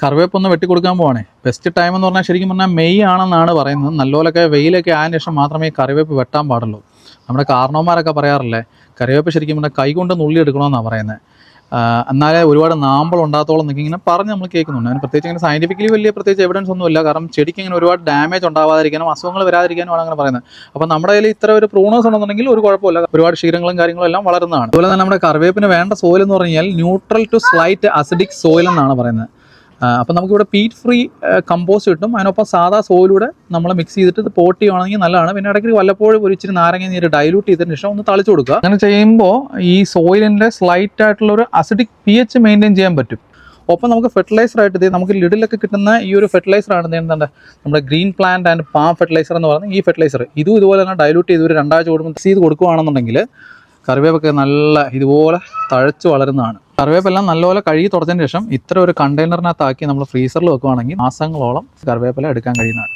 കറിവേപ്പ് ഒന്ന് വെട്ടി കൊടുക്കാൻ പോവാണേ. ബെസ്റ്റ് ടൈം എന്ന് പറഞ്ഞാൽ ശരിക്കും പറഞ്ഞാൽ മെയ് ആണെന്നാണ് പറയുന്നത്. നല്ലപോലൊക്കെ വെയിലൊക്കെ ആയതിനു ശേഷം മാത്രമേ ഈ കറിവേപ്പ് വെട്ടാൻ പാടുള്ളൂ. നമ്മുടെ കാരണവന്മാരൊക്കെ പറയാറില്ലേ, കറിവേപ്പ് ശരിക്കും പറഞ്ഞാൽ കൈ കൊണ്ട് നുള്ളി എടുക്കണമെന്നാണ് പറയുന്നത്. എന്നാലേ ഒരുപാട് നാമ്പൾ ഉണ്ടാകത്തോളം എന്നൊക്കെ ഇങ്ങനെ പറഞ്ഞ് നമ്മൾ കേൾക്കുന്നുണ്ട്. അതിന് പ്രത്യേകിച്ച് ഇങ്ങനെ സയൻറ്റിഫിക്കലി വലിയ പ്രത്യേകിച്ച് എവിഡൻസ് ഒന്നുമില്ല. കാരണം ചെടിക്ക് ഇങ്ങനെ ഒരുപാട് ഡാമേജ് ഉണ്ടാവാതിരിക്കാനും അസുഖങ്ങൾ വരാതിരിക്കാനുമാണ് അങ്ങനെ പറയുന്നത്. അപ്പോൾ നമ്മുടെ കയ്യിൽ ഇത്ര ഒരു പ്രൂണേഴ്സ് ഉണ്ടെന്നുണ്ടെങ്കിൽ ഒരു കുഴപ്പമില്ല, ഒരുപാട് ക്ഷീരങ്ങളും കാര്യങ്ങളും എല്ലാം വളരുന്നതാണ്. അതുപോലെ തന്നെ നമ്മുടെ കറിവേപ്പിന് വേണ്ട സോയിൽ എന്ന് പറഞ്ഞാൽ neutral to slight acidic soil എന്നാണ് പറയുന്നത്. അപ്പം നമുക്കിവിടെ പീറ്റ് ഫ്രീ കമ്പോസ്റ്റ് കിട്ടും. അതിനൊപ്പം സാധാ സോയിലൂടെ നമ്മൾ മിക്സ് ചെയ്തിട്ട് ഇത് പോട്ട് ചെയ്യുകയാണെങ്കിൽ നല്ലതാണ്. പിന്നെ ഇടയ്ക്ക് വല്ലപ്പോഴും ഒരു ഇച്ചിരി നാരങ്ങ നീര് ഡൈലൂട്ട് ചെയ്തതിന് ശേഷം ഒന്ന് തളിച്ചു കൊടുക്കുക. അങ്ങനെ ചെയ്യുമ്പോൾ ഈ സോയിലിൻ്റെ സ്ലൈറ്റ് ആയിട്ടുള്ള ഒരു അസിഡിക് pH മെയിൻറ്റെയിൻ ചെയ്യാൻ പറ്റും. ഒപ്പം നമുക്ക് ഫെർട്ടിലൈസർ ആയിട്ട് ഇത് നമുക്ക് ലിഡിലൊക്കെ കിട്ടുന്ന ഈ ഒരു ഫെർട്ടിലൈസറാണ് എന്താണ് നമ്മുടെ green plant and palm fertiliser എന്ന് പറയുന്നത്. ഈ ഫെർട്ടിലൈസർ ഇതുപോലെ തന്നെ ഡൈലൂട്ട് ചെയ്ത് ഒരു 2 ആഴ്ച കൂടുമ്പോൾ മിക്സ് ചെയ്ത് കൊടുക്കുകയാണെന്നുണ്ടെങ്കിൽ കറിവേപ്പൊക്കെ നല്ല ഇതുപോലെ തഴച്ച് വളരുന്നതാണ്. കറിവേപ്പെല്ലാം നല്ലപോലെ കഴുകി തുടച്ചതിന് ശേഷം ഇത്ര ഒരു കണ്ടെയ്നറിനകത്താക്കി നമ്മൾ ഫ്രീസറിൽ വെക്കുകയാണെങ്കിൽ മാസങ്ങളോളം കറിവേപ്പില എടുക്കാൻ കഴിയുന്നതാണ്.